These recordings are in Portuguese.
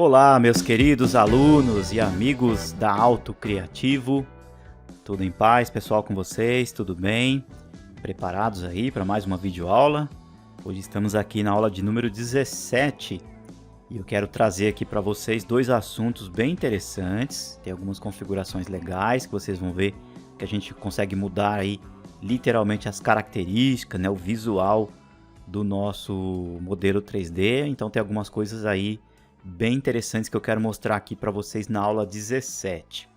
Olá, meus queridos alunos e amigos da Auto Criativo. Tudo em paz, pessoal, com vocês? Tudo bem? Preparados aí para mais uma videoaula? Hoje estamos aqui na aula de número 17 e eu quero trazer aqui para vocês dois assuntos bem interessantes. Tem algumas configurações legais que vocês vão ver que a gente consegue mudar aí literalmente as características, né, o visual do nosso modelo 3D. Então tem algumas coisas aí bem interessantes que eu quero mostrar aqui para vocês na aula 17.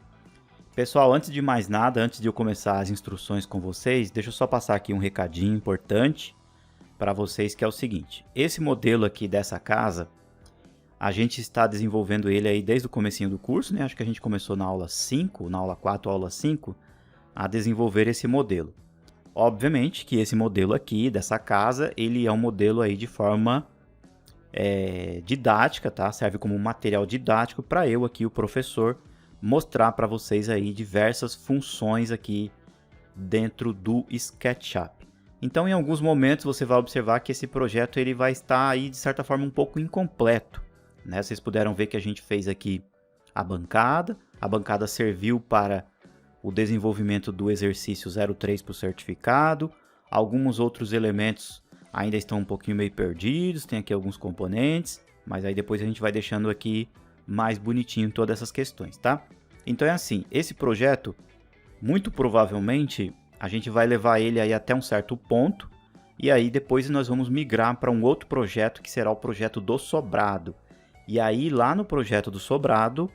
Pessoal, antes de mais nada, antes de eu começar as instruções com vocês, deixa eu só passar aqui um recadinho importante para vocês, que é o seguinte: esse modelo aqui dessa casa, a gente está desenvolvendo ele aí desde o comecinho do curso, né? Acho que a gente começou na aula 5, na aula 4, aula 5, a desenvolver esse modelo. Obviamente que esse modelo aqui dessa casa, ele é um modelo aí de forma didática, tá? Serve como um material didático para eu aqui, o professor, mostrar para vocês aí diversas funções aqui dentro do SketchUp. Então, em alguns momentos você vai observar que esse projeto ele vai estar aí de certa forma um pouco incompleto, né? Vocês puderam ver que a gente fez aqui a bancada serviu para o desenvolvimento do exercício 03 para o certificado. Alguns outros elementos ainda estão um pouquinho meio perdidos, tem aqui alguns componentes, mas aí depois a gente vai deixando aqui mais bonitinho todas essas questões, tá? Então é assim, esse projeto, muito provavelmente, a gente vai levar ele aí até um certo ponto, e aí depois nós vamos migrar para um outro projeto, que será o projeto do sobrado. E aí lá no projeto do sobrado,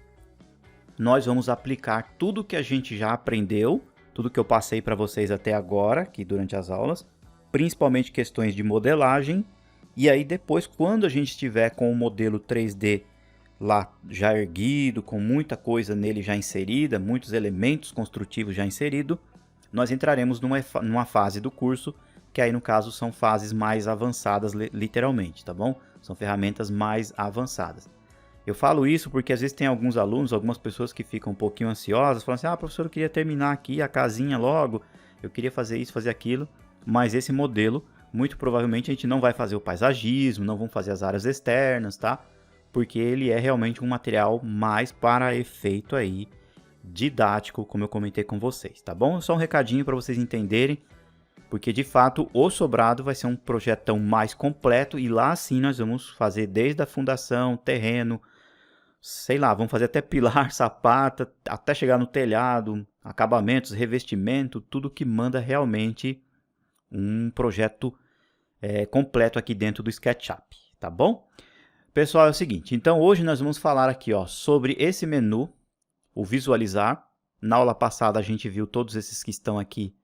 nós vamos aplicar tudo que a gente já aprendeu, tudo que eu passei para vocês até agora, aqui durante as aulas, principalmente questões de modelagem, e aí depois, quando a gente estiver com o modelo 3D lá já erguido, com muita coisa nele já inserida, muitos elementos construtivos já inseridos, nós entraremos numa fase do curso, que aí no caso são fases mais avançadas literalmente, tá bom? São ferramentas mais avançadas. Eu falo isso porque às vezes tem alguns alunos, algumas pessoas que ficam um pouquinho ansiosas, falam assim: professor, eu queria terminar aqui a casinha logo, eu queria fazer isso, fazer aquilo. Mas esse modelo, muito provavelmente a gente não vai fazer o paisagismo, não vamos fazer as áreas externas, tá? Porque ele é realmente um material mais para efeito aí didático, como eu comentei com vocês, tá bom? Só um recadinho para vocês entenderem, porque de fato o sobrado vai ser um projetão mais completo e lá sim nós vamos fazer desde a fundação, terreno, sei lá, vamos fazer até pilar, sapata, até chegar no telhado, acabamentos, revestimento, tudo que manda realmente um projeto completo aqui dentro do SketchUp, tá bom? Pessoal, é o seguinte, então hoje nós vamos falar aqui sobre esse menu, o visualizar. Na aula passada a gente viu todos esses que estão aqui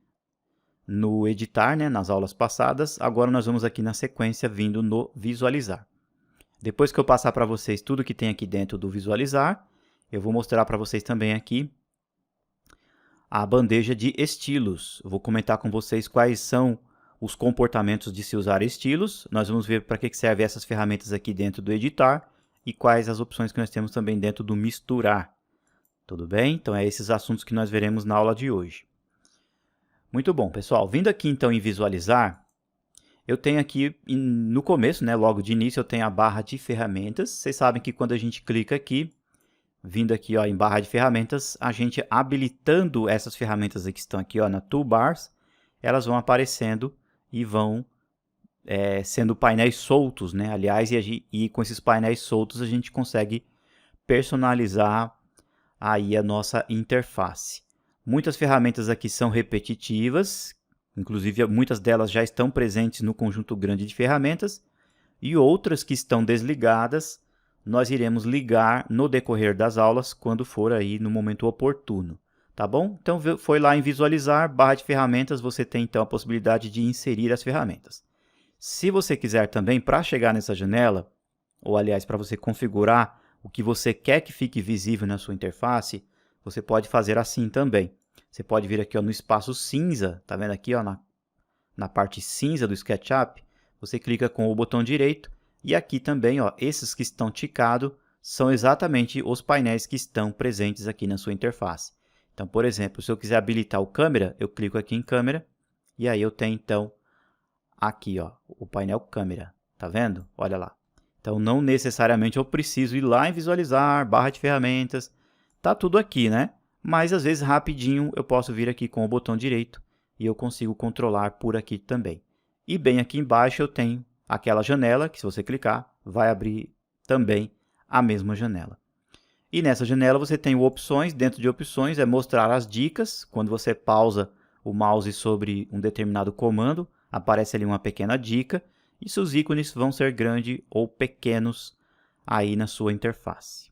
no editar, né, nas aulas passadas. Agora nós vamos aqui na sequência vindo no visualizar. Depois que eu passar para vocês tudo que tem aqui dentro do visualizar, eu vou mostrar para vocês também aqui a bandeja de estilos. Eu vou comentar com vocês quais são os comportamentos de se usar estilos. Nós vamos ver para que servem essas ferramentas aqui dentro do editar e quais as opções que nós temos também dentro do misturar. Tudo bem? Então, é esses assuntos que nós veremos na aula de hoje. Muito bom, pessoal. Vindo aqui, então, em visualizar, eu tenho aqui, no começo, né, logo de início, eu tenho a barra de ferramentas. Vocês sabem que quando a gente clica aqui, vindo aqui em barra de ferramentas, a gente habilitando essas ferramentas que estão aqui na toolbars, elas vão aparecendo e vão sendo painéis soltos, né? Aliás, e com esses painéis soltos a gente consegue personalizar aí a nossa interface. Muitas ferramentas aqui são repetitivas, inclusive muitas delas já estão presentes no conjunto grande de ferramentas, e outras que estão desligadas nós iremos ligar no decorrer das aulas, quando for aí no momento oportuno, tá bom? Então, foi lá em visualizar, barra de ferramentas, você tem então a possibilidade de inserir as ferramentas. Se você quiser também, para chegar nessa janela, ou aliás, para você configurar o que você quer que fique visível na sua interface, você pode fazer assim também. Você pode vir aqui no espaço cinza, tá vendo aqui na parte cinza do SketchUp, você clica com o botão direito, e aqui também, esses que estão ticados são exatamente os painéis que estão presentes aqui na sua interface. Então, por exemplo, se eu quiser habilitar o câmera, eu clico aqui em câmera, e aí eu tenho então aqui o painel câmera, tá vendo? Olha lá. Então, não necessariamente eu preciso ir lá em visualizar, barra de ferramentas, tá tudo aqui, né? Mas, às vezes, rapidinho, eu posso vir aqui com o botão direito e eu consigo controlar por aqui também. E bem aqui embaixo eu tenho aquela janela, que se você clicar, vai abrir também a mesma janela. E nessa janela você tem opções, dentro de opções é mostrar as dicas, quando você pausa o mouse sobre um determinado comando, aparece ali uma pequena dica, e seus ícones vão ser grandes ou pequenos aí na sua interface.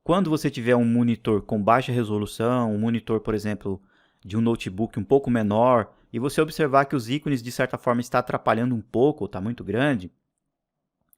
Quando você tiver um monitor com baixa resolução, um monitor, por exemplo, de um notebook um pouco menor, e você observar que os ícones de certa forma está atrapalhando um pouco, está muito grande,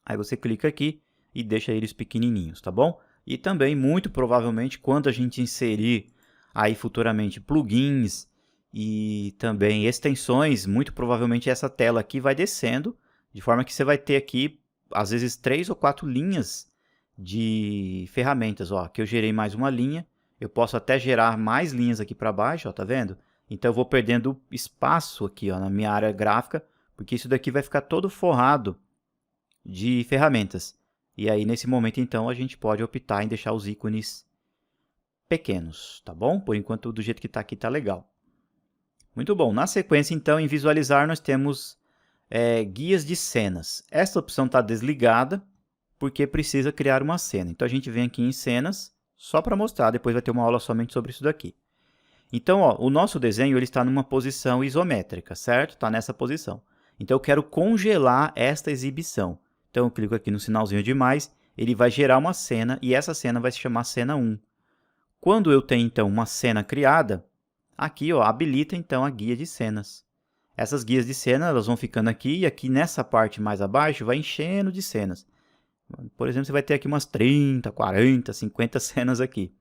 aí você clica aqui e deixa eles pequenininhos, tá bom? E também, muito provavelmente, quando a gente inserir aí futuramente plugins e também extensões, muito provavelmente essa tela aqui vai descendo, de forma que você vai ter aqui, às vezes, 3 ou 4 linhas de ferramentas. Ó, aqui eu gerei mais uma linha, eu posso até gerar mais linhas aqui para baixo, ó, tá vendo? Então eu vou perdendo espaço aqui, ó, na minha área gráfica, porque isso daqui vai ficar todo forrado de ferramentas. E aí, nesse momento, então, a gente pode optar em deixar os ícones pequenos, tá bom? Por enquanto, do jeito que está aqui, tá legal. Muito bom. Na sequência, então, em visualizar, nós temos guias de cenas. Essa opção está desligada, porque precisa criar uma cena. Então, a gente vem aqui em cenas, só para mostrar, depois vai ter uma aula somente sobre isso daqui. Então, ó, o nosso desenho ele está numa posição isométrica, certo? Está nessa posição. Então, eu quero congelar esta exibição. Então, eu clico aqui no sinalzinho de mais, ele vai gerar uma cena e essa cena vai se chamar cena 1. Quando eu tenho, então, uma cena criada, aqui ó, habilita, então, a guia de cenas. Essas guias de cena elas vão ficando aqui e aqui nessa parte mais abaixo vai enchendo de cenas. Por exemplo, você vai ter aqui umas 30, 40, 50 cenas aqui.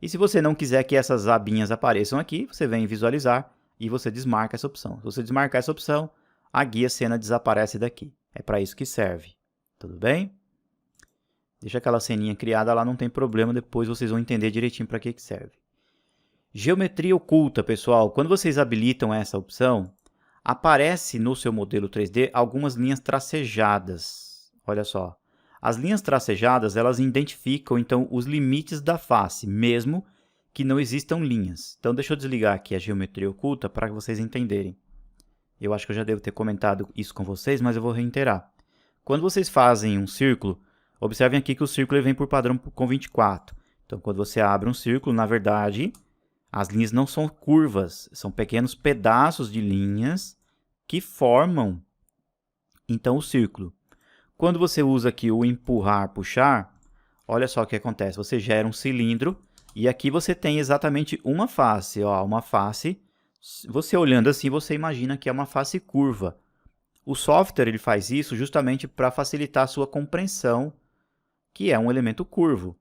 E se você não quiser que essas abinhas apareçam aqui, você vem em visualizar e você desmarca essa opção. Se você desmarcar essa opção, a guia cena desaparece daqui. É para isso que serve. Tudo bem? Deixa aquela ceninha criada lá, não tem problema. Depois vocês vão entender direitinho para que serve. Geometria oculta, pessoal. Quando vocês habilitam essa opção, aparece no seu modelo 3D algumas linhas tracejadas. Olha só. As linhas tracejadas, elas identificam, então, os limites da face, mesmo que não existam linhas. Então, deixa eu desligar aqui a geometria oculta para vocês entenderem. Eu acho que eu já devo ter comentado isso com vocês, mas eu vou reiterar. Quando vocês fazem um círculo, observem aqui que o círculo vem por padrão com 24. Então, quando você abre um círculo, na verdade, as linhas não são curvas, são pequenos pedaços de linhas que formam, então, o círculo. Quando você usa aqui o empurrar, puxar, olha só o que acontece. Você gera um cilindro e aqui você tem exatamente uma face. Ó, uma face, você olhando assim, você imagina que é uma face curva. O software ele faz isso justamente para facilitar a sua compreensão, que é um elemento curvo.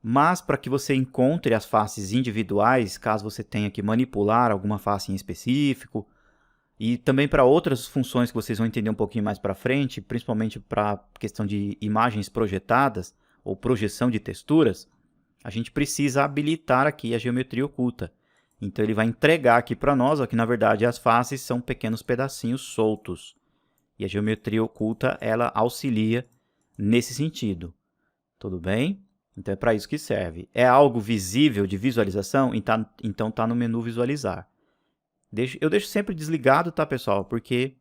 Mas para que você encontre as faces individuais, caso você tenha que manipular alguma face em específico, e também para outras funções que vocês vão entender um pouquinho mais para frente, principalmente para a questão de imagens projetadas ou projeção de texturas, a gente precisa habilitar aqui a geometria oculta. Então ele vai entregar aqui para nós ó, que na verdade as faces são pequenos pedacinhos soltos. E a geometria oculta ela auxilia nesse sentido. Tudo bem? Então é para isso que serve. É algo visível de visualização? Então está no menu visualizar. Eu deixo sempre desligado, tá, pessoal? Porque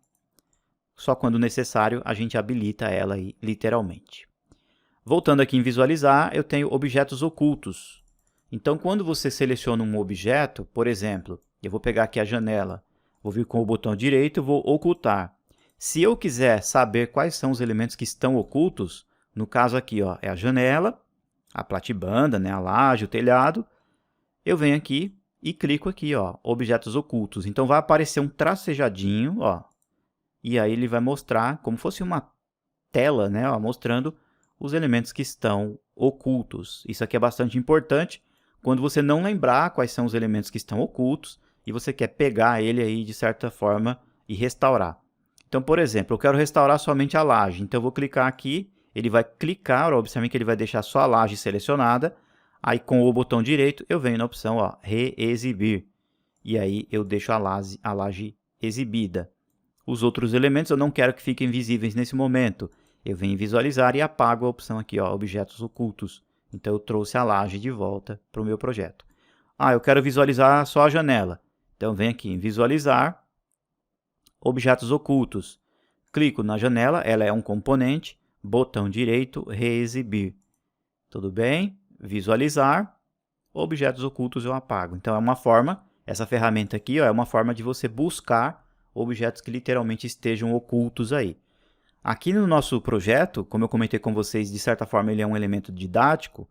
só quando necessário a gente habilita ela aí, literalmente. Voltando aqui em visualizar, eu tenho objetos ocultos. Então, quando você seleciona um objeto, por exemplo, eu vou pegar aqui a janela, vou vir com o botão direito e vou ocultar. Se eu quiser saber quais são os elementos que estão ocultos, no caso aqui ó, é a janela, a platibanda, né, a laje, o telhado, eu venho aqui e clico aqui, ó, objetos ocultos. Então, vai aparecer um tracejadinho, ó, e aí ele vai mostrar como fosse uma tela, né, ó, mostrando os elementos que estão ocultos. Isso aqui é bastante importante quando você não lembrar quais são os elementos que estão ocultos e você quer pegar ele aí de certa forma e restaurar. Então, por exemplo, eu quero restaurar somente a laje. Então, eu vou clicar aqui, ele vai clicar, ó, observe que ele vai deixar só a laje selecionada. Aí, com o botão direito, eu venho na opção ó, reexibir. E aí, eu deixo a laje exibida. Os outros elementos eu não quero que fiquem visíveis nesse momento. Eu venho em visualizar e apago a opção aqui, ó, objetos ocultos. Então eu trouxe a laje de volta para o meu projeto. Ah, eu quero visualizar só a janela. Então venho aqui em visualizar, objetos ocultos. Clico na janela, ela é um componente, botão direito, reexibir. Tudo bem? Visualizar, objetos ocultos eu apago. Então é uma forma, essa ferramenta aqui, ó, é uma forma de você buscar objetos que literalmente estejam ocultos aí. Aqui no nosso projeto, como eu comentei com vocês, de certa forma ele é um elemento didático,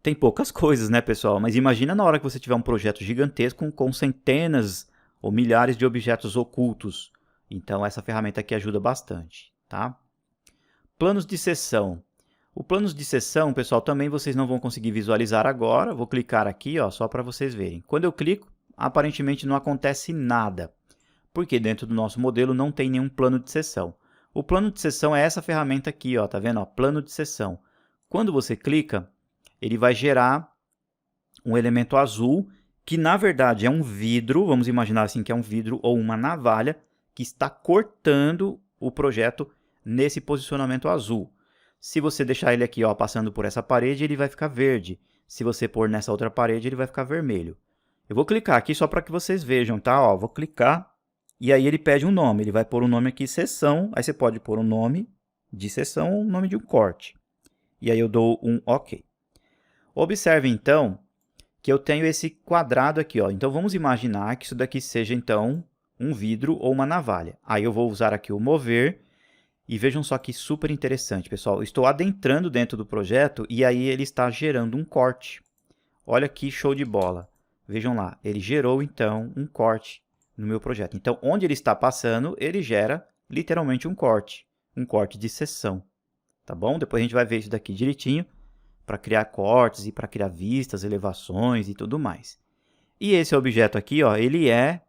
tem poucas coisas, né, pessoal? Mas imagina na hora que você tiver um projeto gigantesco com centenas ou milhares de objetos ocultos. Então essa ferramenta aqui ajuda bastante, tá? Planos de seção. O planos de seção, pessoal, também vocês não vão conseguir visualizar agora. Vou clicar aqui, ó, só para vocês verem. Quando eu clico, aparentemente não acontece nada, porque dentro do nosso modelo não tem nenhum plano de seção. O plano de seção é essa ferramenta aqui, ó, tá vendo? Ó, plano de seção. Quando você clica, ele vai gerar um elemento azul, que na verdade é um vidro, vamos imaginar assim que é um vidro ou uma navalha, que está cortando o projeto nesse posicionamento azul. Se você deixar ele aqui, ó, passando por essa parede, ele vai ficar verde. Se você pôr nessa outra parede, ele vai ficar vermelho. Eu vou clicar aqui só para que vocês vejam, tá? Ó, vou clicar e aí ele pede um nome. Ele vai pôr um nome aqui, seção. Aí você pode pôr um nome de seção ou um nome de um corte. E aí eu dou um OK. Observe então que eu tenho esse quadrado aqui, ó. Então vamos imaginar que isso daqui seja então um vidro ou uma navalha. Aí eu vou usar aqui o mover. E vejam só que super interessante, pessoal. Eu estou adentrando dentro do projeto e aí ele está gerando um corte. Olha que show de bola. Vejam lá, ele gerou então um corte no meu projeto. Então, onde ele está passando, ele gera literalmente um corte de seção. Tá bom? Depois a gente vai ver isso daqui direitinho para criar cortes e para criar vistas, elevações e tudo mais. E esse objeto aqui, ó, ele é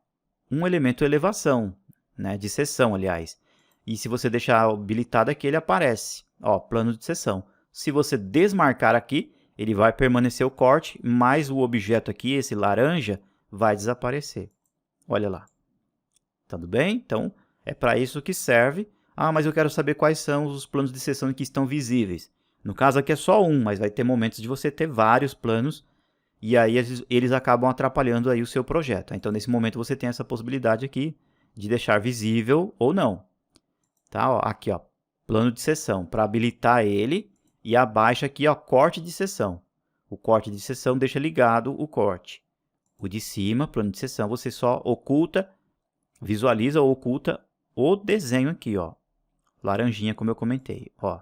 um elemento elevação, né, de seção, aliás. E se você deixar habilitado aqui, ele aparece, ó, plano de seção. Se você desmarcar aqui, ele vai permanecer o corte, mas o objeto aqui, esse laranja, vai desaparecer. Olha lá. Tudo bem? Então, é para isso que serve. Ah, mas eu quero saber quais são os planos de seção que estão visíveis. No caso aqui é só um, mas vai ter momentos de você ter vários planos e aí eles acabam atrapalhando aí o seu projeto. Então, nesse momento, você tem essa possibilidade aqui de deixar visível ou não. Tá? Ó, aqui, ó, plano de seção, para habilitar ele, e abaixo aqui, ó, corte de seção. O corte de seção deixa ligado o corte. O de cima, plano de seção, você só oculta, visualiza ou oculta o desenho aqui, ó, laranjinha, como eu comentei. Ó.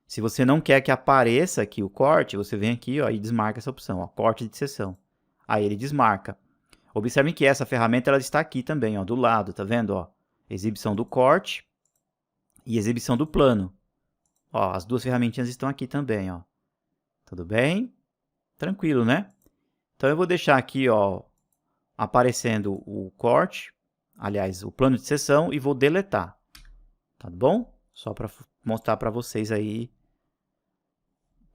Se você não quer que apareça aqui o corte, você vem aqui, ó, e desmarca essa opção, ó, corte de seção. Aí ele desmarca. Observem que essa ferramenta ela está aqui também, ó, do lado, tá vendo? Ó? Exibição do corte e exibição do plano. Ó, as duas ferramentinhas estão aqui também, ó. Tudo bem? Tranquilo, né? Então eu vou deixar aqui, ó, aparecendo o corte, aliás, o plano de seção, e vou deletar. Tá bom? Só para mostrar para vocês aí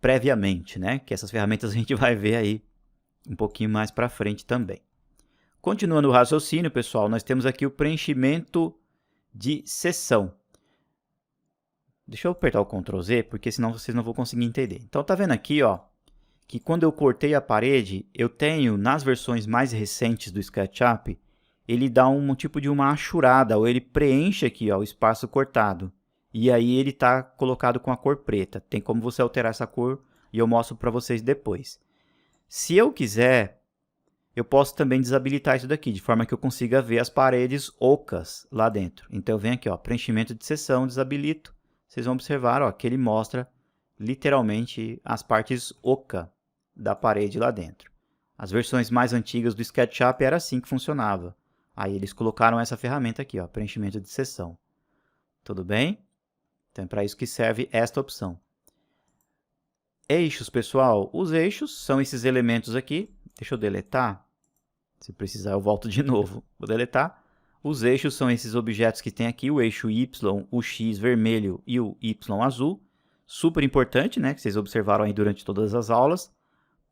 previamente, né? Que essas ferramentas a gente vai ver aí um pouquinho mais para frente também. Continuando o raciocínio, pessoal, nós temos aqui o preenchimento de seção. Deixa eu apertar o Ctrl Z, porque senão vocês não vão conseguir entender. Então, tá vendo aqui, ó, que quando eu cortei a parede, eu tenho, nas versões mais recentes do SketchUp, ele dá um tipo de uma achurada, ou ele preenche aqui, ó, o espaço cortado. E aí ele está colocado com a cor preta. Tem como você alterar essa cor e eu mostro para vocês depois. Se eu quiser, eu posso também desabilitar isso daqui, de forma que eu consiga ver as paredes ocas lá dentro. Então eu venho aqui, ó, preenchimento de seção, desabilito. Vocês vão observar, ó, que ele mostra literalmente as partes oca da parede lá dentro. As versões mais antigas do SketchUp era assim que funcionava. Aí eles colocaram essa ferramenta aqui, ó, preenchimento de seção. Tudo bem? Então é para isso que serve esta opção. Eixos, pessoal. Os eixos são esses elementos aqui. Deixa eu deletar. Se precisar eu volto de novo. Vou deletar. Os eixos são esses objetos que tem aqui, o eixo Y, o X vermelho e o Y azul. Super importante, né? Que vocês observaram aí durante todas as aulas,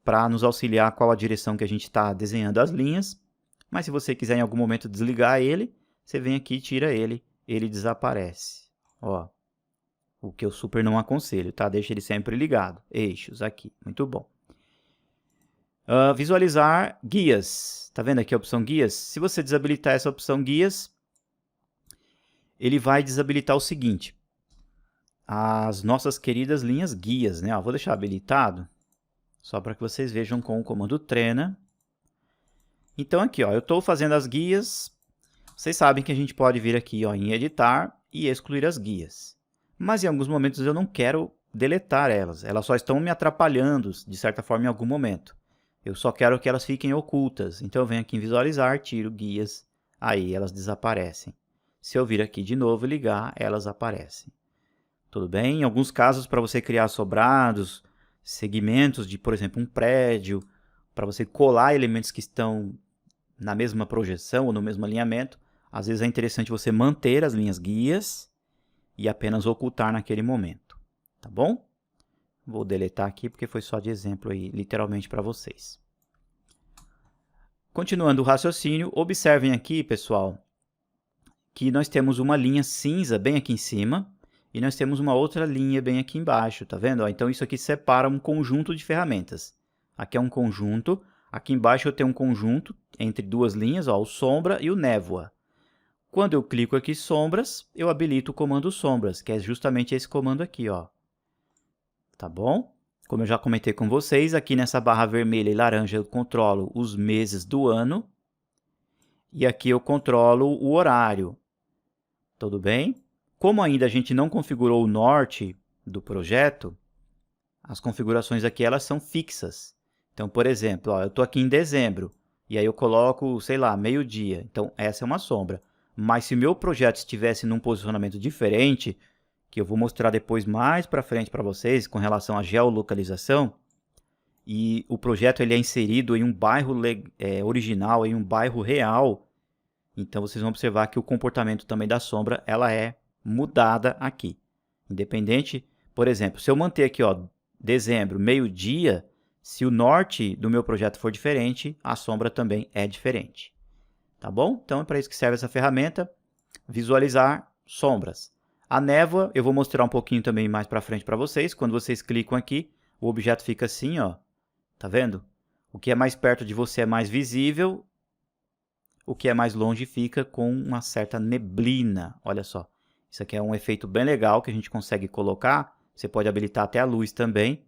para nos auxiliar qual a direção que a gente está desenhando as linhas. Mas se você quiser em algum momento desligar ele, você vem aqui e tira ele, ele desaparece. Ó. O que eu super não aconselho, tá? Deixa ele sempre ligado. Eixos aqui, muito bom. Visualizar guias. Tá vendo aqui a opção guias? Se você desabilitar essa opção guias, ele vai desabilitar o seguinte. As nossas queridas linhas guias, né? Ó, vou deixar habilitado, só para que vocês vejam com o comando treina. Então aqui, ó, eu estou fazendo as guias. Vocês sabem que a gente pode vir aqui, ó, em editar e excluir as guias. Mas em alguns momentos eu não quero deletar elas. Elas só estão me atrapalhando, de certa forma, em algum momento. Eu só quero que elas fiquem ocultas. Então eu venho aqui em visualizar, tiro guias, aí elas desaparecem. Se eu vir aqui de novo e ligar, elas aparecem. Tudo bem? Em alguns casos, para você criar sobrados, segmentos de, por exemplo, um prédio, para você colar elementos que estão na mesma projeção ou no mesmo alinhamento, às vezes é interessante você manter as linhas guias e apenas ocultar naquele momento. Tá bom? Vou deletar aqui porque foi só de exemplo aí, literalmente para vocês. Continuando o raciocínio, observem aqui, pessoal, que nós temos uma linha cinza bem aqui em cima e nós temos uma outra linha bem aqui embaixo, tá vendo? Então isso aqui separa um conjunto de ferramentas. Aqui é um conjunto, aqui embaixo eu tenho um conjunto entre duas linhas, ó, o sombra e o névoa. Quando eu clico aqui sombras, eu habilito o comando sombras, que é justamente esse comando aqui, ó. Tá bom? Como eu já comentei com vocês, aqui nessa barra vermelha e laranja eu controlo os meses do ano. E aqui eu controlo o horário. Tudo bem? Como ainda a gente não configurou o norte do projeto, as configurações aqui elas são fixas. Então, por exemplo, ó, eu estou aqui em dezembro, e aí eu coloco, sei lá, meio-dia. Então, essa é uma sombra. Mas se o meu projeto estivesse num posicionamento diferente, que eu vou mostrar depois mais para frente para vocês, com relação à geolocalização, e o projeto ele é inserido em um bairro original, em um bairro real, então vocês vão observar que o comportamento também da sombra ela é mudada aqui. Independente, por exemplo, se eu manter aqui, ó, dezembro, meio-dia, se o norte do meu projeto for diferente, a sombra também é diferente. Tá bom? Então é para isso que serve essa ferramenta, visualizar sombras. A névoa, eu vou mostrar um pouquinho também mais para frente para vocês. Quando vocês clicam aqui, o objeto fica assim, ó. Tá vendo? O que é mais perto de você é mais visível, o que é mais longe fica com uma certa neblina. Olha só, isso aqui é um efeito bem legal que a gente consegue colocar. Você pode habilitar até a luz também.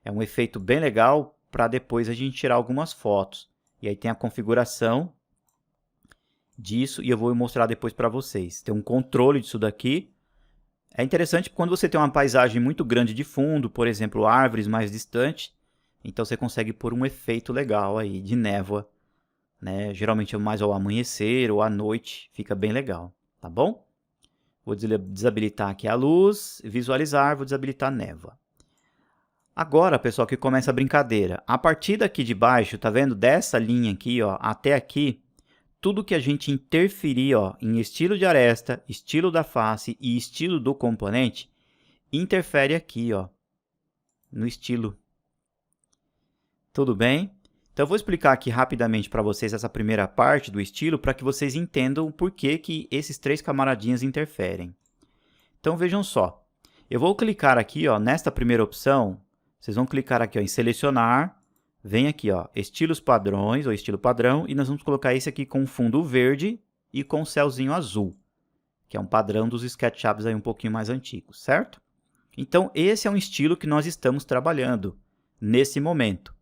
É um efeito bem legal para depois a gente tirar algumas fotos. E aí tem a configuração disso e eu vou mostrar depois para vocês. Tem um controle disso daqui. É interessante quando você tem uma paisagem muito grande de fundo, por exemplo, árvores mais distantes, então você consegue pôr um efeito legal aí de névoa, né? Geralmente é mais ao amanhecer ou à noite, fica bem legal, tá bom? Vou desabilitar aqui a luz, visualizar, vou desabilitar a névoa. Agora, pessoal, que começa a brincadeira. A partir daqui de baixo, tá vendo? Dessa linha aqui, ó, até aqui, tudo que a gente interferir, ó, em estilo de aresta, estilo da face e estilo do componente, interfere aqui, ó, no estilo. Tudo bem? Então, eu vou explicar aqui rapidamente para vocês essa primeira parte do estilo para que vocês entendam por que esses três camaradinhas interferem. Então, vejam só. Eu vou clicar aqui, ó, nesta primeira opção, vocês vão clicar aqui, ó, em selecionar. Vem aqui, ó, estilos padrões ou estilo padrão e nós vamos colocar esse aqui com fundo verde e com céuzinho azul, que é um padrão dos SketchUps aí um pouquinho mais antigos, certo? Então, esse é um estilo que nós estamos trabalhando nesse momento.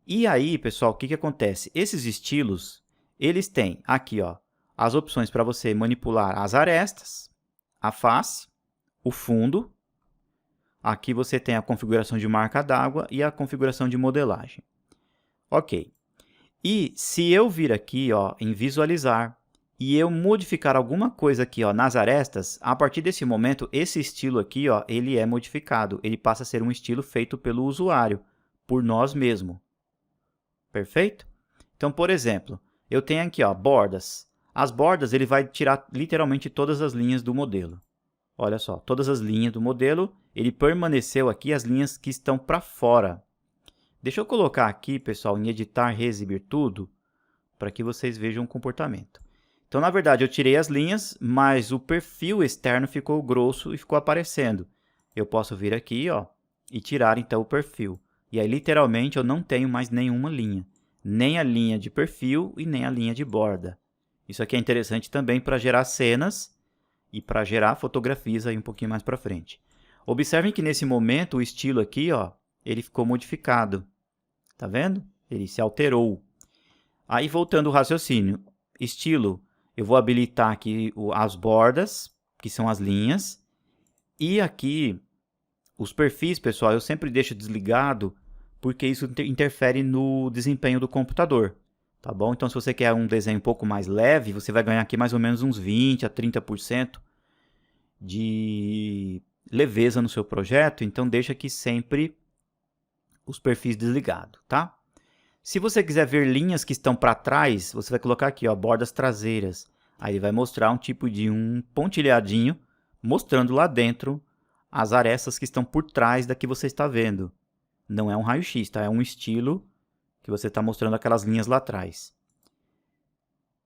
E aí, pessoal, o que acontece? Esses estilos, eles têm aqui, ó, as opções para você manipular as arestas, a face, o fundo. Aqui você tem a configuração de marca d'água e a configuração de modelagem. Ok. E se eu vir aqui, ó, em visualizar e eu modificar alguma coisa aqui, ó, nas arestas, a partir desse momento, esse estilo aqui, ó, ele é modificado. Ele passa a ser um estilo feito pelo usuário, por nós mesmos. Perfeito? Então, por exemplo, eu tenho aqui, ó, bordas. As bordas, ele vai tirar literalmente todas as linhas do modelo. Olha só, todas as linhas do modelo, ele permaneceu aqui as linhas que estão para fora. Deixa eu colocar aqui, pessoal, em editar, reexibir tudo, para que vocês vejam o comportamento. Então, na verdade, eu tirei as linhas, mas o perfil externo ficou grosso e ficou aparecendo. Eu posso vir aqui, ó, e tirar então o perfil. E aí, literalmente, eu não tenho mais nenhuma linha. Nem a linha de perfil e nem a linha de borda. Isso aqui é interessante também para gerar cenas e para gerar fotografias aí um pouquinho mais para frente. Observem que nesse momento o estilo aqui, ó, ele ficou modificado. Tá vendo? Ele se alterou. Aí, voltando ao raciocínio. Estilo, eu vou habilitar aqui as bordas, que são as linhas. E aqui, os perfis, pessoal, eu sempre deixo desligado, porque isso interfere no desempenho do computador. Tá bom? Então, se você quer um desenho um pouco mais leve, você vai ganhar aqui mais ou menos uns 20 a 30% de leveza no seu projeto. Então, deixa aqui sempre os perfis desligados, tá? Se você quiser ver linhas que estão para trás, você vai colocar aqui, ó, bordas traseiras. Aí ele vai mostrar um tipo de um pontilhadinho, mostrando lá dentro as arestas que estão por trás da que você está vendo. Não é um raio-x, tá? É um estilo que você está mostrando aquelas linhas lá atrás.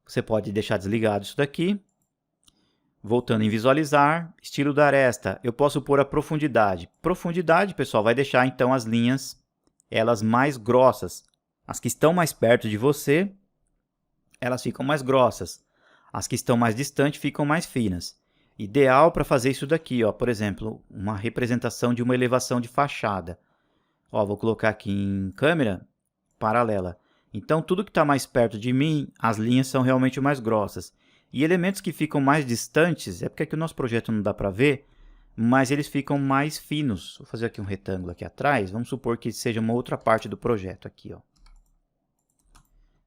Você pode deixar desligado isso daqui. Voltando em visualizar, estilo da aresta, eu posso pôr a profundidade. Profundidade, pessoal, vai deixar então as linhas elas mais grossas. As que estão mais perto de você, elas ficam mais grossas. As que estão mais distantes ficam mais finas. Ideal para fazer isso daqui, ó, por exemplo, uma representação de uma elevação de fachada. Ó, vou colocar aqui em câmera paralela. Então, tudo que está mais perto de mim, as linhas são realmente mais grossas. E elementos que ficam mais distantes, é porque aqui o nosso projeto não dá para ver, mas eles ficam mais finos. Vou fazer aqui um retângulo aqui atrás. Vamos supor que seja uma outra parte do projeto aqui, ó.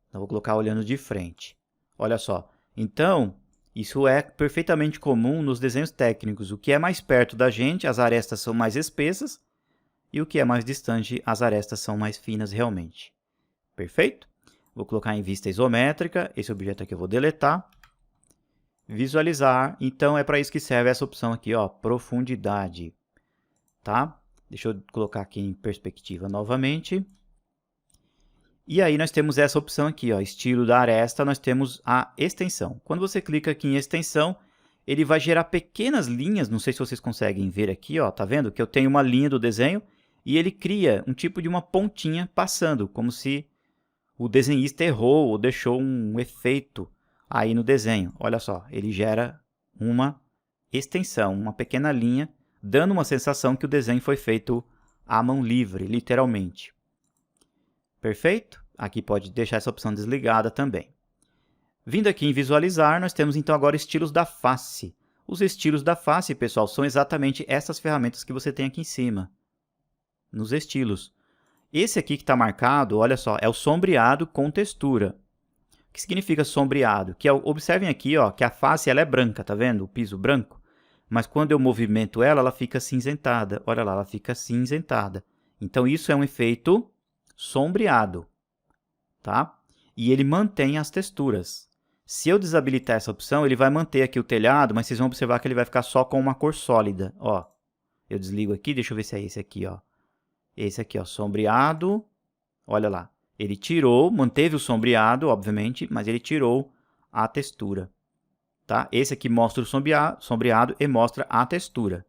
Então, vou colocar olhando de frente. Olha só. Então, isso é perfeitamente comum nos desenhos técnicos. O que é mais perto da gente, as arestas são mais espessas. E o que é mais distante, as arestas são mais finas realmente. Perfeito? Vou colocar em vista isométrica. Esse objeto aqui eu vou deletar. Visualizar. Então, é para isso que serve essa opção aqui, ó, profundidade. Tá? Deixa eu colocar aqui em perspectiva novamente. E aí nós temos essa opção aqui, ó, estilo da aresta, nós temos a extensão. Quando você clica aqui em extensão, ele vai gerar pequenas linhas, não sei se vocês conseguem ver aqui, ó, tá vendo? Que eu tenho uma linha do desenho e ele cria um tipo de uma pontinha passando, como se o desenhista errou ou deixou um efeito aí no desenho. Olha só, ele gera uma extensão, uma pequena linha, dando uma sensação que o desenho foi feito à mão livre, literalmente. Perfeito? Aqui pode deixar essa opção desligada também. Vindo aqui em visualizar, nós temos então agora estilos da face. Os estilos da face, pessoal, são exatamente essas ferramentas que você tem aqui em cima, nos estilos. Esse aqui que está marcado, olha só, é o sombreado com textura. O que significa sombreado? Que observem aqui, ó, que a face ela é branca, tá vendo? O piso branco. Mas quando eu movimento ela, ela fica cinzentada. Olha lá, ela fica cinzentada. Então isso é um efeito sombreado, tá? E ele mantém as texturas. Se eu desabilitar essa opção, ele vai manter aqui o telhado, mas vocês vão observar que ele vai ficar só com uma cor sólida, ó. Eu desligo aqui, deixa eu ver se é esse aqui, ó. Esse aqui, ó, sombreado. Olha lá. Ele tirou, manteve o sombreado, obviamente, mas ele tirou a textura, tá? Esse aqui mostra o sombreado e mostra a textura.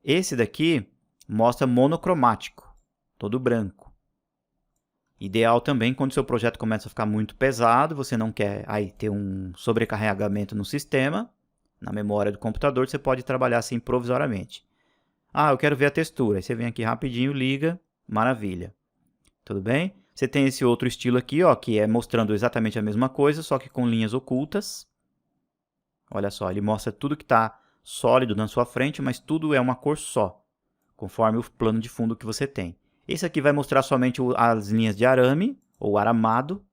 Esse daqui mostra monocromático, todo branco. Ideal também quando o seu projeto começa a ficar muito pesado, você não quer aí ter um sobrecarregamento no sistema, na memória do computador, você pode trabalhar assim provisoriamente. Ah, eu quero ver a textura. Aí você vem aqui rapidinho, liga, maravilha. Tudo bem? Você tem esse outro estilo aqui, ó, que é mostrando exatamente a mesma coisa, só que com linhas ocultas. Olha só, ele mostra tudo que está sólido na sua frente, mas tudo é uma cor só, conforme o plano de fundo que você tem. Esse aqui vai mostrar somente as linhas de arame, ou aramado.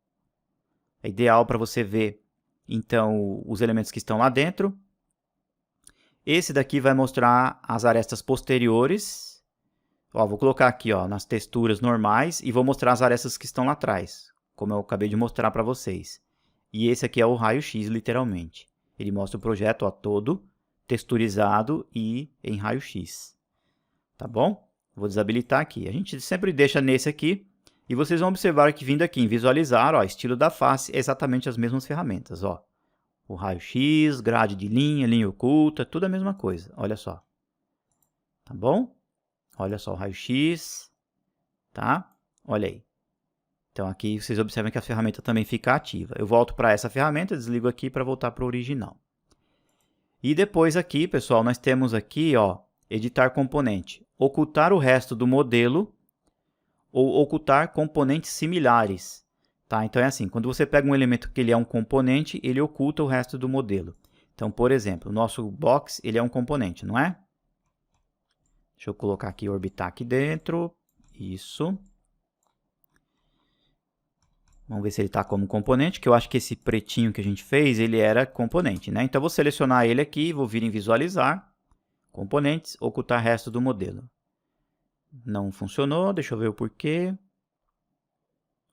É ideal para você ver, então, os elementos que estão lá dentro. Esse daqui vai mostrar as arestas posteriores. Ó, vou colocar aqui, ó, nas texturas normais e vou mostrar as arestas que estão lá atrás, como eu acabei de mostrar para vocês. E esse aqui é o raio-x, literalmente. Ele mostra o projeto, ó, todo texturizado e em raio-x. Tá bom? Vou desabilitar aqui. A gente sempre deixa nesse aqui. E vocês vão observar que vindo aqui em visualizar, ó, estilo da face, é exatamente as mesmas ferramentas. Ó. O raio-x, grade de linha oculta, tudo a mesma coisa, olha só. Tá bom? Olha só o raio-x, tá? Olha aí. Então aqui vocês observam que a ferramenta também fica ativa. Eu volto para essa ferramenta, desligo aqui para voltar para o original. E depois aqui, pessoal, nós temos aqui, ó, editar componente. Ocultar o resto do modelo ou ocultar componentes similares. Tá? Então é assim, quando você pega um elemento que ele é um componente, ele oculta o resto do modelo. Então, por exemplo, o nosso box ele é um componente, não é? Deixa eu colocar aqui, orbitar aqui dentro. Isso. Vamos ver se ele está como componente, que eu acho que esse pretinho que a gente fez, ele era componente, né? Então, eu vou selecionar ele aqui, vou vir em visualizar, componentes, ocultar resto do modelo. Não funcionou, deixa eu ver o porquê.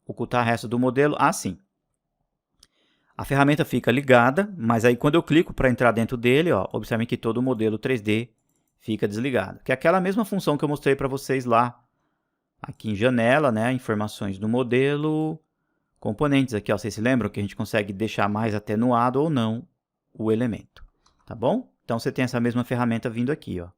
Ocultar resto do modelo, sim. A ferramenta fica ligada, mas aí quando eu clico para entrar dentro dele, ó, observem que todo o modelo 3D fica desligado. Que é aquela mesma função que eu mostrei para vocês lá, aqui em janela, né? Informações do modelo, componentes aqui, ó, vocês se lembram que a gente consegue deixar mais atenuado ou não o elemento, tá bom? Então você tem essa mesma ferramenta vindo aqui, ó.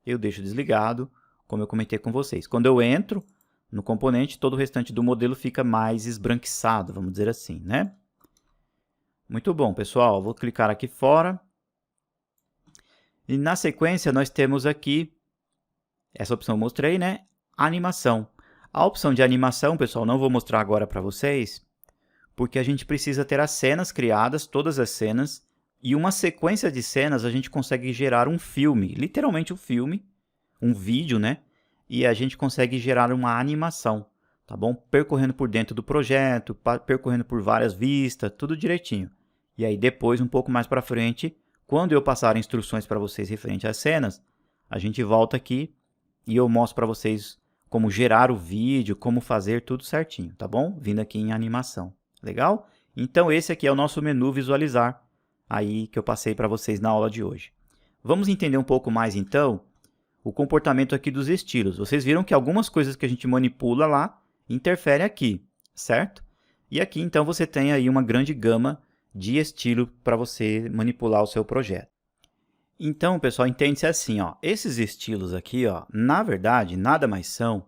Eu deixo desligado, como eu comentei com vocês. Quando eu entro no componente, todo o restante do modelo fica mais esbranquiçado, vamos dizer assim, né? Muito bom, pessoal. Vou clicar aqui fora. E na sequência, nós temos aqui, essa opção eu mostrei, né? Animação. A opção de animação, pessoal, não vou mostrar agora para vocês, porque a gente precisa ter as cenas criadas, todas as cenas, e uma sequência de cenas a gente consegue gerar um filme, literalmente um filme, um vídeo, né? E a gente consegue gerar uma animação, tá bom? Percorrendo por dentro do projeto, percorrendo por várias vistas, tudo direitinho. E aí depois, um pouco mais para frente, quando eu passar instruções para vocês referente às cenas, a gente volta aqui e eu mostro para vocês como gerar o vídeo, como fazer tudo certinho, tá bom? Vindo aqui em animação. Legal? Então esse aqui é o nosso menu visualizar aí que eu passei para vocês na aula de hoje. Vamos entender um pouco mais então o comportamento aqui dos estilos. Vocês viram que algumas coisas que a gente manipula lá interferem aqui, certo? E aqui então você tem aí uma grande gama de estilo para você manipular o seu projeto. Então, pessoal, entende-se assim, ó, esses estilos aqui, ó, na verdade, nada mais são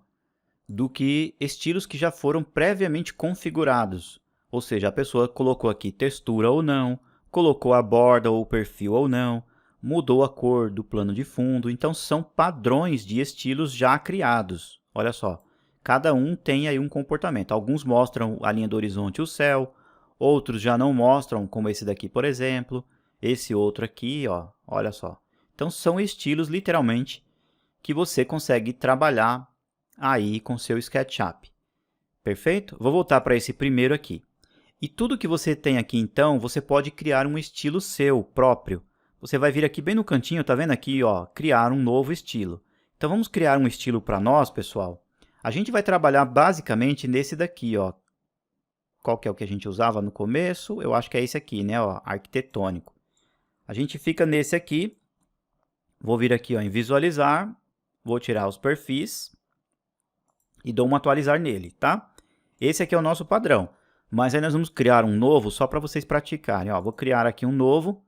do que estilos que já foram previamente configurados. Ou seja, a pessoa colocou aqui textura ou não, colocou a borda ou o perfil ou não, mudou a cor do plano de fundo. Então, são padrões de estilos já criados. Olha só, cada um tem aí um comportamento. Alguns mostram a linha do horizonte e o céu, outros já não mostram, como esse daqui, por exemplo. Esse outro aqui, ó, olha só. Então, são estilos, literalmente, que você consegue trabalhar aí com seu SketchUp. Perfeito? Vou voltar para esse primeiro aqui. E tudo que você tem aqui, então, você pode criar um estilo seu próprio. Você vai vir aqui bem no cantinho, tá vendo aqui, ó, criar um novo estilo. Então, vamos criar um estilo para nós, pessoal. A gente vai trabalhar basicamente nesse daqui, ó. Qual que é o que a gente usava no começo? Eu acho que é esse aqui, né, ó, arquitetônico. A gente fica nesse aqui. Vou vir aqui, ó, em visualizar. Vou tirar os perfis e dou um atualizar nele, tá? Esse aqui é o nosso padrão. Mas aí nós vamos criar um novo só para vocês praticarem. Ó, vou criar aqui um novo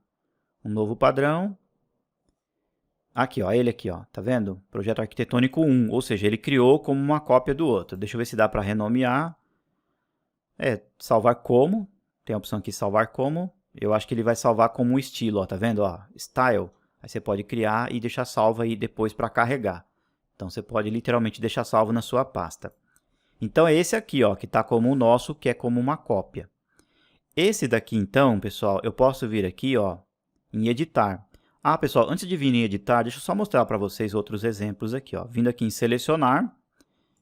padrão. Aqui, ó, ele aqui, ó, tá vendo? Projeto arquitetônico 1, ou seja, ele criou como uma cópia do outro. Deixa eu ver se dá para renomear. Salvar como. Tem a opção aqui, salvar como. Eu acho que ele vai salvar como um estilo, ó, tá vendo? Ó, style. Aí você pode criar e deixar salvo aí depois para carregar. Então, você pode literalmente deixar salvo na sua pasta. Então, é esse aqui, ó, que está como o nosso, que é como uma cópia. Esse daqui, então, pessoal, eu posso vir aqui, ó, em editar. Ah, pessoal, antes de vir em editar, deixa eu só mostrar para vocês outros exemplos aqui, ó. Vindo aqui em selecionar,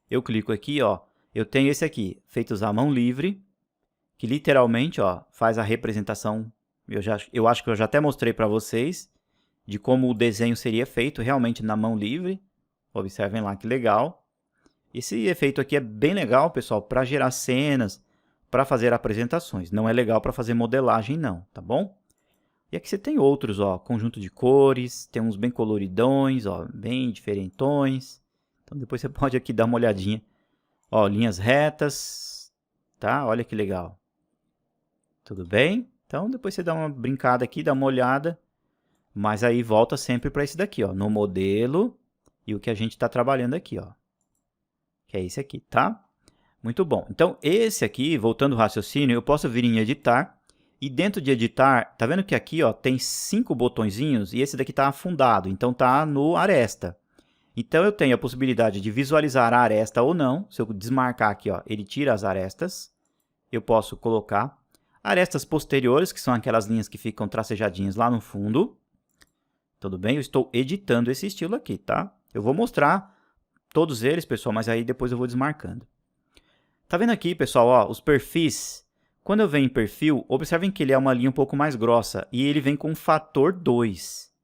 eu clico aqui, ó, eu tenho esse aqui, feitos à mão livre, que literalmente, ó, faz a representação. Eu acho que eu já até mostrei para vocês de como o desenho seria feito realmente na mão livre. Observem lá que legal. Esse efeito aqui é bem legal, pessoal, para gerar cenas, para fazer apresentações. Não é legal para fazer modelagem, não, tá bom? E aqui você tem outros, ó, conjunto de cores, tem uns bem coloridões, ó, bem diferentões. Então depois você pode aqui dar uma olhadinha. Ó, linhas retas, tá? Olha que legal. Tudo bem? Então, depois você dá uma brincada aqui, dá uma olhada, mas aí volta sempre para esse daqui, ó, no modelo e o que a gente está trabalhando aqui, ó, que é esse aqui, tá? Muito bom. Então, esse aqui, voltando ao raciocínio, eu posso vir em editar e dentro de editar, tá vendo que aqui, ó, tem 5 botõezinhos e esse daqui está afundado, então tá no aresta. Então, eu tenho a possibilidade de visualizar a aresta ou não. Se eu desmarcar aqui, ó, ele tira as arestas. Eu posso colocar arestas posteriores, que são aquelas linhas que ficam tracejadinhas lá no fundo. Tudo bem? Eu estou editando esse estilo aqui, tá? Eu vou mostrar todos eles, pessoal, mas aí depois eu vou desmarcando. Tá vendo aqui, pessoal, ó, os perfis? Quando eu venho em perfil, observem que ele é uma linha um pouco mais grossa e ele vem com um fator 2.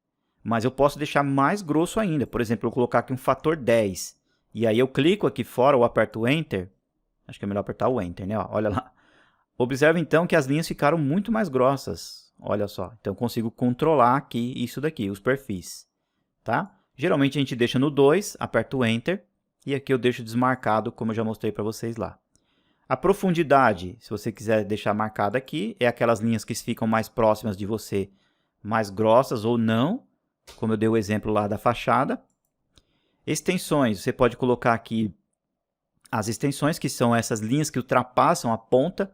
Mas eu posso deixar mais grosso ainda. Por exemplo, eu vou colocar aqui um fator 10. E aí eu clico aqui fora ou aperto o Enter. Acho que é melhor apertar o Enter, né? Ó, olha lá. Observe então que as linhas ficaram muito mais grossas. Olha só. Então eu consigo controlar aqui isso daqui, os perfis. Tá? Geralmente a gente deixa no 2, aperta o Enter. E aqui eu deixo desmarcado, como eu já mostrei para vocês lá. A profundidade, se você quiser deixar marcada aqui, é aquelas linhas que ficam mais próximas de você, mais grossas ou não. Como eu dei o exemplo lá da fachada. Extensões, você pode colocar aqui as extensões, que são essas linhas que ultrapassam a ponta.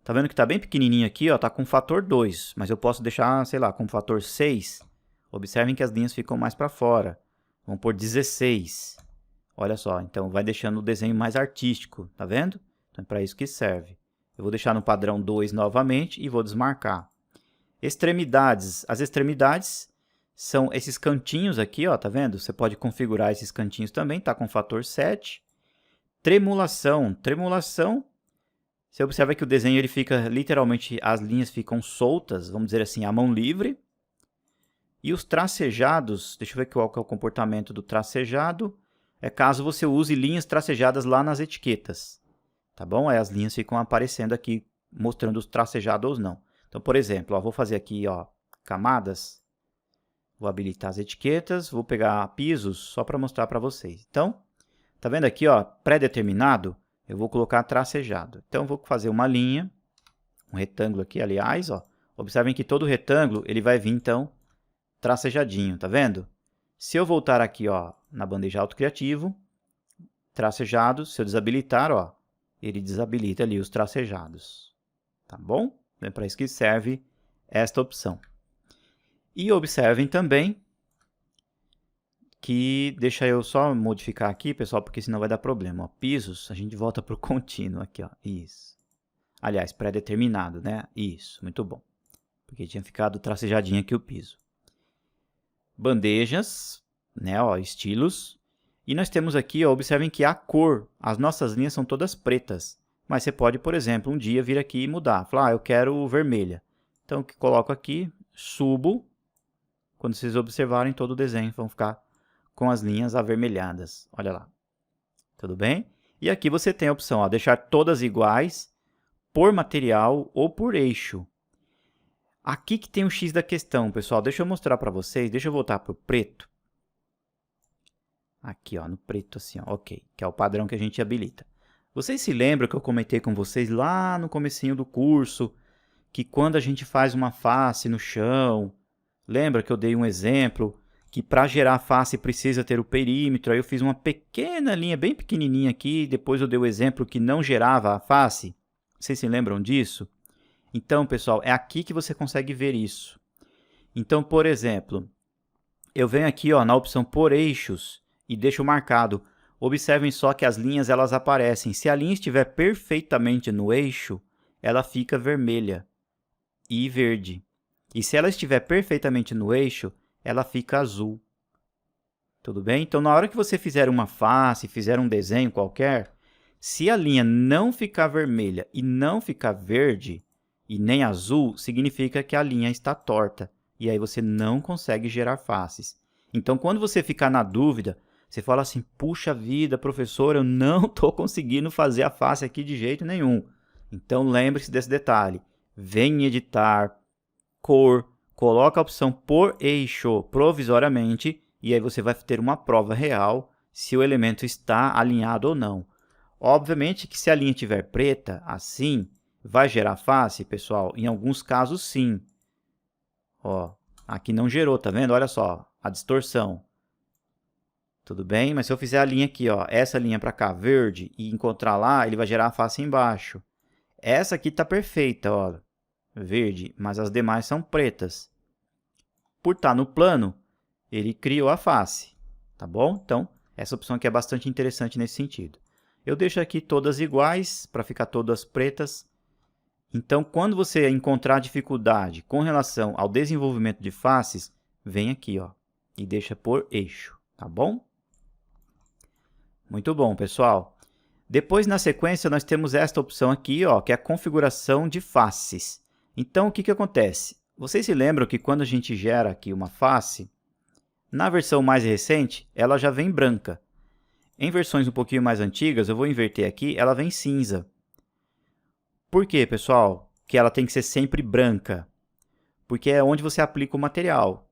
Tá vendo que está bem pequenininho aqui, ó, tá com fator 2, mas eu posso deixar, sei lá, com fator 6. Observem que as linhas ficam mais para fora. Vamos por 16. Olha só, então vai deixando o desenho mais artístico, tá vendo? Então é para isso que serve. Eu vou deixar no padrão 2 novamente e vou desmarcar. Extremidades, as extremidades são esses cantinhos aqui, ó, tá vendo? Você pode configurar esses cantinhos também, tá com fator 7. Tremulação, você observa que o desenho ele fica, literalmente, as linhas ficam soltas, vamos dizer assim, à mão livre. E os tracejados, deixa eu ver qual que é o comportamento do tracejado, é caso você use linhas tracejadas lá nas etiquetas, tá bom? Aí as linhas ficam aparecendo aqui, mostrando os tracejados ou não. Então, por exemplo, ó, vou fazer aqui, ó, camadas. Vou habilitar as etiquetas, vou pegar pisos só para mostrar para vocês. Então, tá vendo aqui, ó, pré-determinado, eu vou colocar tracejado. Então, vou fazer uma linha, um retângulo aqui, aliás, ó. Observem que todo retângulo, ele vai vir, então, tracejadinho, tá vendo? Se eu voltar aqui, ó, na bandeja autocriativo, tracejado, se eu desabilitar, ó, ele desabilita ali os tracejados, tá bom? É para isso que serve esta opção. E observem também que, deixa eu só modificar aqui, pessoal, porque senão vai dar problema. Ó, pisos, a gente volta para o contínuo aqui, ó, isso. Aliás, pré-determinado, né? Isso, muito bom. Porque tinha ficado tracejadinho aqui o piso. Bandejas, né, ó, estilos. E nós temos aqui, ó, observem que a cor, as nossas linhas são todas pretas. Mas você pode, por exemplo, um dia vir aqui e mudar. Falar, eu quero vermelha. Então, o que coloco aqui, subo. Quando vocês observarem todo o desenho, vão ficar com as linhas avermelhadas. Olha lá. Tudo bem? E aqui você tem a opção, ó, deixar todas iguais, por material ou por eixo. Aqui que tem o X da questão, pessoal. Deixa eu mostrar para vocês. Deixa eu voltar para o preto. Aqui, ó, no preto assim, ó, ok. Que é o padrão que a gente habilita. Vocês se lembram que eu comentei com vocês lá no comecinho do curso que quando a gente faz uma face no chão, lembra que eu dei um exemplo que para gerar a face precisa ter o perímetro. Aí eu fiz uma pequena linha, bem pequenininha aqui. Depois eu dei o exemplo que não gerava a face. Vocês se lembram disso? Então, pessoal, é aqui que você consegue ver isso. Então, por exemplo, eu venho aqui, ó, na opção por eixos e deixo marcado. Observem só que as linhas elas aparecem. Se a linha estiver perfeitamente no eixo, ela fica vermelha e verde. E se ela estiver perfeitamente no eixo, ela fica azul. Tudo bem? Então, na hora que você fizer uma face, fizer um desenho qualquer, se a linha não ficar vermelha e não ficar verde e nem azul, significa que a linha está torta. E aí você não consegue gerar faces. Então, quando você ficar na dúvida, você fala assim, puxa vida, professor, eu não estou conseguindo fazer a face aqui de jeito nenhum. Então, lembre-se desse detalhe. Vem em editar, cor, coloca a opção por eixo provisoriamente e aí você vai ter uma prova real se o elemento está alinhado ou não. Obviamente que se a linha estiver preta, assim, Vai gerar face, pessoal? Em alguns casos, sim. Ó, aqui não gerou, tá vendo? Olha só, a distorção. Tudo bem? Mas se eu fizer a linha aqui, ó, essa linha para cá, verde, e encontrar lá, ele vai gerar a face embaixo. Essa aqui tá perfeita, ó, verde, mas as demais são pretas. Por estar no plano, ele criou a face, tá bom? Então, essa opção aqui é bastante interessante nesse sentido. Eu deixo aqui todas iguais, para ficar todas pretas. Então, quando você encontrar dificuldade com relação ao desenvolvimento de faces, vem aqui, ó, e deixa por eixo, tá bom? Muito bom, pessoal. Depois, na sequência, nós temos esta opção aqui, ó, que é a configuração de faces. Então, o que acontece? Vocês se lembram que quando a gente gera aqui uma face, na versão mais recente, ela já vem branca. Em versões um pouquinho mais antigas, eu vou inverter aqui, ela vem cinza. Por quê, pessoal, que ela tem que ser sempre branca? Porque é onde você aplica o material.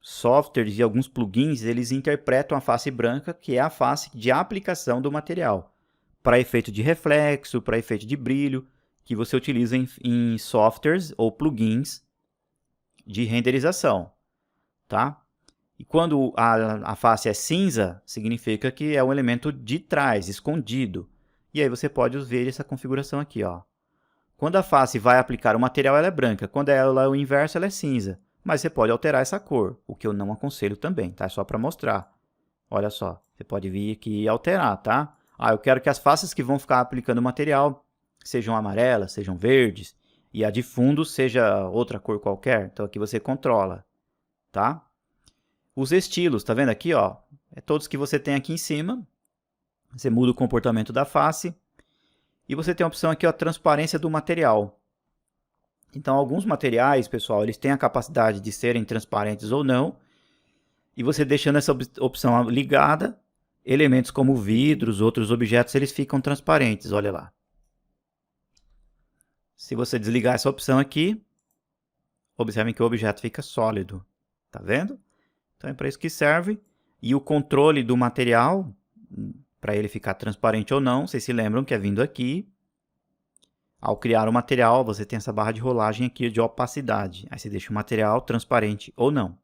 Softwares e alguns plugins, eles interpretam a face branca, que é a face de aplicação do material, para efeito de reflexo, para efeito de brilho, que você utiliza em softwares ou plugins de renderização, tá? E quando a face é cinza, significa que é um elemento de trás, escondido. E aí você pode ver essa configuração aqui, ó. Quando a face vai aplicar o material, ela é branca. Quando ela é o inverso, ela é cinza. Mas você pode alterar essa cor, o que eu não aconselho também, tá? É só para mostrar. Olha só, você pode vir aqui e alterar, tá? Ah, eu quero que as faces que vão ficar aplicando o material sejam amarelas, sejam verdes, e a de fundo seja outra cor qualquer. Então aqui você controla, tá? Os estilos, tá vendo aqui, ó? É todos que você tem aqui em cima. Você muda o comportamento da face. E você tem a opção aqui, ó, transparência do material. Então, alguns materiais, pessoal, eles têm a capacidade de serem transparentes ou não. E você deixando essa opção ligada, elementos como vidros, outros objetos, eles ficam transparentes, olha lá. Se você desligar essa opção aqui, observem que o objeto fica sólido, tá vendo? Então, é para isso que serve. E o controle do material, para ele ficar transparente ou não, vocês se lembram que é vindo aqui. Ao criar o material, você tem essa barra de rolagem aqui de opacidade. Aí você deixa o material transparente ou não.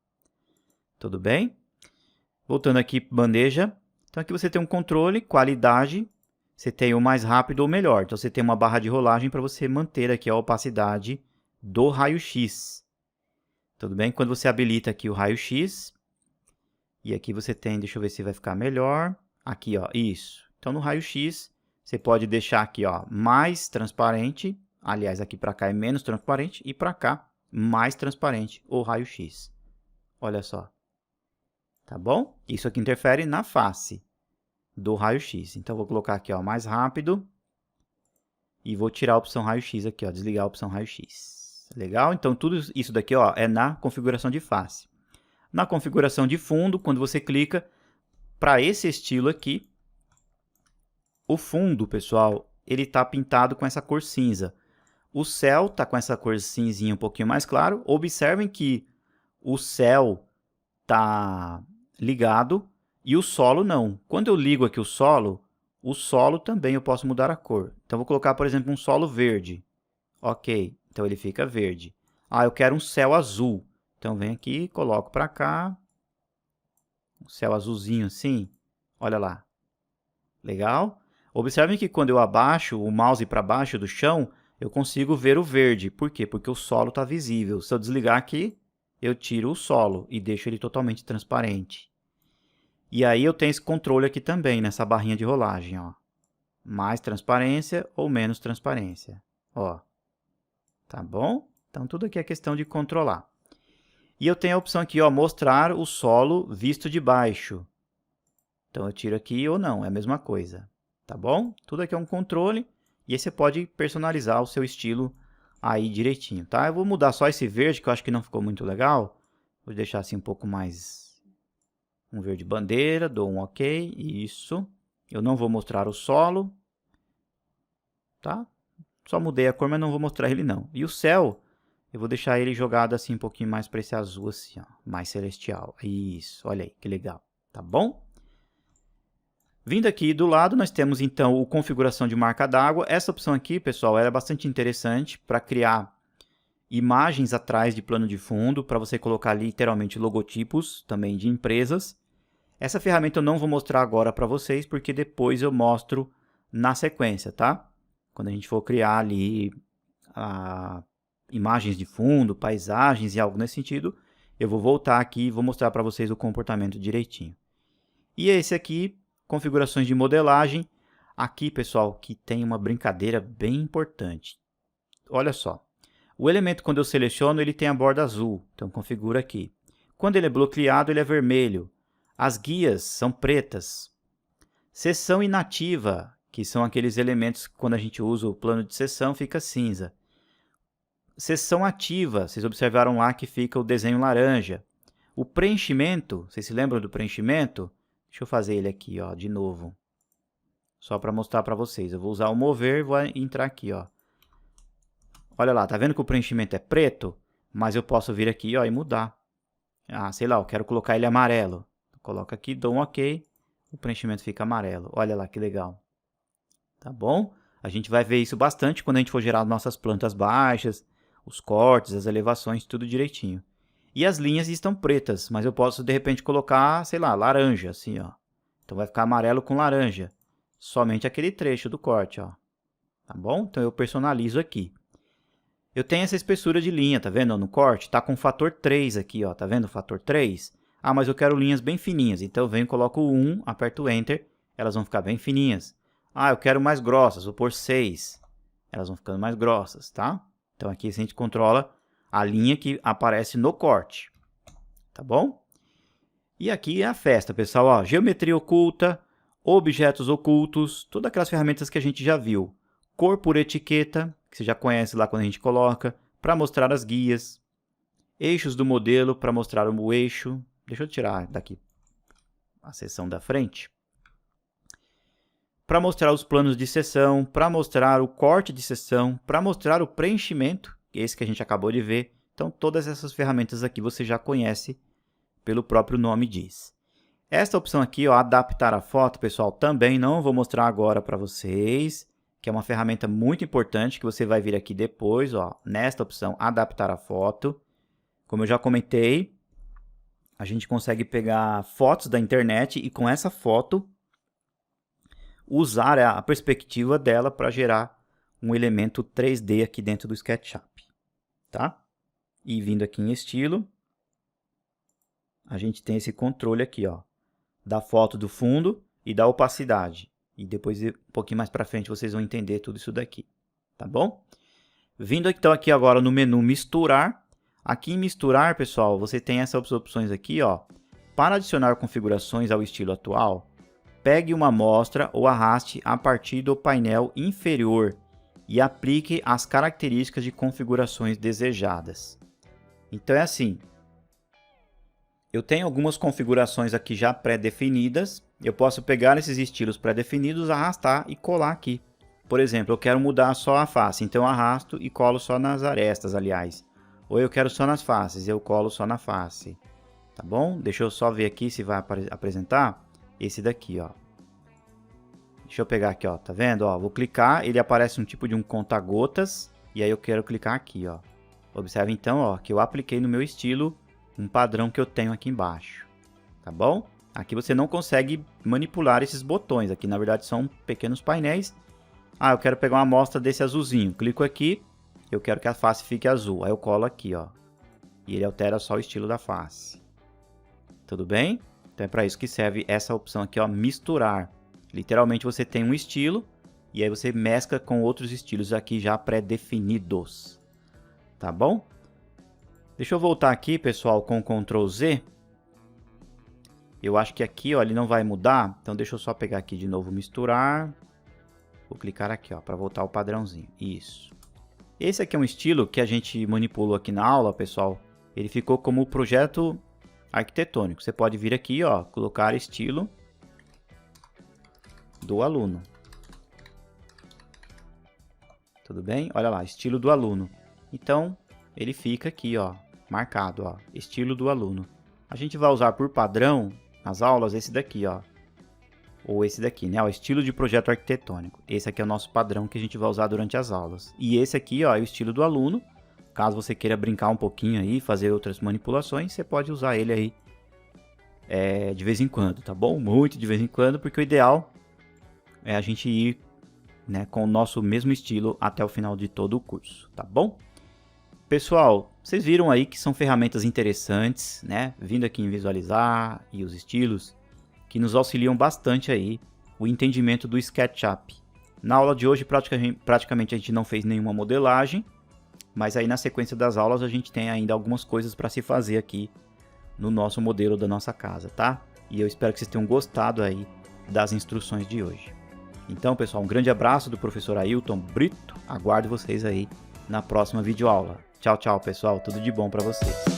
Tudo bem? Voltando aqui para bandeja. Então aqui você tem um controle, qualidade. Você tem o mais rápido ou melhor. Então você tem uma barra de rolagem para você manter aqui a opacidade do raio-x. Tudo bem? Quando você habilita aqui o raio-x, e aqui você tem, deixa eu ver se vai ficar melhor. Aqui, ó, isso. Então no raio-x, você pode deixar aqui, ó, mais transparente. Aliás, aqui para cá é menos transparente e para cá mais transparente o raio-x. Olha só. Tá bom? Isso aqui interfere na face do raio-x. Então eu vou colocar aqui, ó, mais rápido e vou tirar a opção raio-x aqui, ó, desligar a opção raio-x. Legal? Então tudo isso daqui, ó, é na configuração de face. Na configuração de fundo, quando você clica para esse estilo aqui, o fundo, pessoal, ele está pintado com essa cor cinza. O céu está com essa cor cinzinha um pouquinho mais claro. Observem que o céu está ligado e o solo não. Quando eu ligo aqui o solo também eu posso mudar a cor. Então, vou colocar, por exemplo, um solo verde. Ok, então ele fica verde. Ah, eu quero um céu azul. Então, venho aqui e coloco para cá. Um céu azulzinho assim. Olha lá. Legal? Observem que quando eu abaixo o mouse para baixo do chão, eu consigo ver o verde. Por quê? Porque o solo está visível. Se eu desligar aqui, eu tiro o solo e deixo ele totalmente transparente. E aí eu tenho esse controle aqui também, nessa barrinha de rolagem, ó. Mais transparência ou menos transparência. Ó. Tá bom? Então, tudo aqui é questão de controlar. E eu tenho a opção aqui, ó, mostrar o solo visto de baixo. Então, eu tiro aqui ou não, é a mesma coisa. Tá bom? Tudo aqui é um controle e aí você pode personalizar o seu estilo aí direitinho, tá? Eu vou mudar só esse verde, que eu acho que não ficou muito legal. Vou deixar assim um pouco mais... um verde bandeira, dou um OK, isso. Eu não vou mostrar o solo, tá? Só mudei a cor, mas não vou mostrar ele não. E o céu, eu vou deixar ele jogado assim um pouquinho mais para esse azul assim, ó, mais celestial. Isso, olha aí, que legal, tá bom? Vindo aqui do lado, nós temos então o configuração de marca d'água. Essa opção aqui, pessoal, ela é bastante interessante para criar imagens atrás de plano de fundo, para você colocar literalmente logotipos também de empresas. Essa ferramenta eu não vou mostrar agora para vocês, porque depois eu mostro na sequência, tá? Quando a gente for criar ali imagens de fundo, paisagens e algo nesse sentido, eu vou voltar aqui e vou mostrar para vocês o comportamento direitinho. E esse aqui, configurações de modelagem. Aqui, pessoal, que tem uma brincadeira bem importante. Olha só. O elemento, quando eu seleciono, ele tem a borda azul. Então, configura aqui. Quando ele é bloqueado, ele é vermelho. As guias são pretas. Seção inativa, que são aqueles elementos que quando a gente usa o plano de seção, fica cinza. Seção ativa, vocês observaram lá que fica o desenho laranja. O preenchimento, vocês se lembram do preenchimento? Deixa eu fazer ele aqui, ó, de novo. Só para mostrar para vocês. Eu vou usar o mover e vou entrar aqui, ó. Olha lá, tá vendo que o preenchimento é preto? Mas eu posso vir aqui, ó, e mudar. Ah, sei lá, eu quero colocar ele amarelo. Coloco aqui, dou um OK. O preenchimento fica amarelo. Olha lá que legal. Tá bom? A gente vai ver isso bastante quando a gente for gerar nossas plantas baixas, os cortes, as elevações, tudo direitinho. E as linhas estão pretas, mas eu posso de repente colocar, sei lá, laranja, assim, ó. Então vai ficar amarelo com laranja. Somente aquele trecho do corte, ó. Tá bom? Então eu personalizo aqui. Eu tenho essa espessura de linha, tá vendo? No corte, tá com fator 3 aqui, ó. Tá vendo o fator 3? Ah, mas eu quero linhas bem fininhas. Então eu venho e coloco o 1, aperto Enter, elas vão ficar bem fininhas. Ah, eu quero mais grossas, vou pôr 6. Elas vão ficando mais grossas, tá? Então aqui a gente controla a linha que aparece no corte, tá bom? E aqui é a festa, pessoal, ó, geometria oculta, objetos ocultos, todas aquelas ferramentas que a gente já viu. Cor por etiqueta, que você já conhece lá quando a gente coloca, para mostrar as guias. Eixos do modelo, para mostrar o eixo. Deixa eu tirar daqui a seção da frente. Para mostrar os planos de seção, para mostrar o corte de seção, para mostrar o preenchimento, esse que a gente acabou de ver. Então, todas essas ferramentas aqui você já conhece, pelo próprio nome diz. Esta opção aqui, ó, adaptar a foto, pessoal, também não vou mostrar agora para vocês, que é uma ferramenta muito importante que você vai vir aqui depois, ó, nesta opção, adaptar a foto. Como eu já comentei, a gente consegue pegar fotos da internet e com essa foto usar a perspectiva dela para gerar um elemento 3D aqui dentro do SketchUp, tá? E vindo aqui em estilo, a gente tem esse controle aqui, ó, da foto do fundo e da opacidade. E depois, um pouquinho mais para frente, vocês vão entender tudo isso daqui, tá bom? Vindo então aqui agora no menu misturar. Aqui em misturar, pessoal, você tem essas opções aqui, ó. Para adicionar configurações ao estilo atual, pegue uma amostra ou arraste a partir do painel inferior e aplique as características de configurações desejadas. Então é assim, eu tenho algumas configurações aqui já pré-definidas, eu posso pegar esses estilos pré-definidos, arrastar e colar aqui. Por exemplo, eu quero mudar só a face, então eu arrasto e colo só nas arestas, aliás. Ou eu quero só nas faces, eu colo só na face. Tá bom? Deixa eu só ver aqui se vai apresentar. Esse daqui, ó. Deixa eu pegar aqui, ó. Tá vendo? Ó, vou clicar, ele aparece um tipo de um conta-gotas. E aí eu quero clicar aqui, ó. Observe então, ó, que eu apliquei no meu estilo um padrão que eu tenho aqui embaixo. Tá bom? Aqui você não consegue manipular esses botões. Aqui, na verdade, são pequenos painéis. Ah, eu quero pegar uma amostra desse azulzinho. Clico aqui. Eu quero que a face fique azul. Aí eu colo aqui, ó. E ele altera só o estilo da face. Tudo bem? Então é para isso que serve essa opção aqui, ó, misturar. Literalmente você tem um estilo e aí você mescla com outros estilos aqui já pré-definidos. Tá bom? Deixa eu voltar aqui, pessoal, com o Ctrl Z. Eu acho que aqui, ó, ele não vai mudar. Então deixa eu só pegar aqui de novo misturar. Vou clicar aqui, ó, para voltar ao padrãozinho. Isso. Esse aqui é um estilo que a gente manipulou aqui na aula, pessoal. Ele ficou como projeto arquitetônico. Você pode vir aqui, ó, colocar estilo do aluno. Tudo bem? Olha lá, estilo do aluno. Então, ele fica aqui, ó, marcado, ó, estilo do aluno. A gente vai usar por padrão, nas aulas, esse daqui, ó. ou esse daqui, né? O estilo de projeto arquitetônico. Esse aqui é o nosso padrão que a gente vai usar durante as aulas. E esse aqui, ó, é o estilo do aluno. Caso você queira brincar um pouquinho aí, fazer outras manipulações, você pode usar ele aí de vez em quando, tá bom? Muito de vez em quando, porque o ideal é a gente ir, né, com o nosso mesmo estilo até o final de todo o curso, tá bom? Pessoal, vocês viram aí que são ferramentas interessantes, né? Vindo aqui em visualizar e os estilos, que nos auxiliam bastante aí o entendimento do SketchUp. Na aula de hoje, praticamente a gente não fez nenhuma modelagem, mas aí na sequência das aulas a gente tem ainda algumas coisas para se fazer aqui no nosso modelo da nossa casa, tá? E eu espero que vocês tenham gostado aí das instruções de hoje. Então, pessoal, um grande abraço do professor Ailton Brito. Aguardo vocês aí na próxima videoaula. Tchau, tchau, pessoal. Tudo de bom para vocês.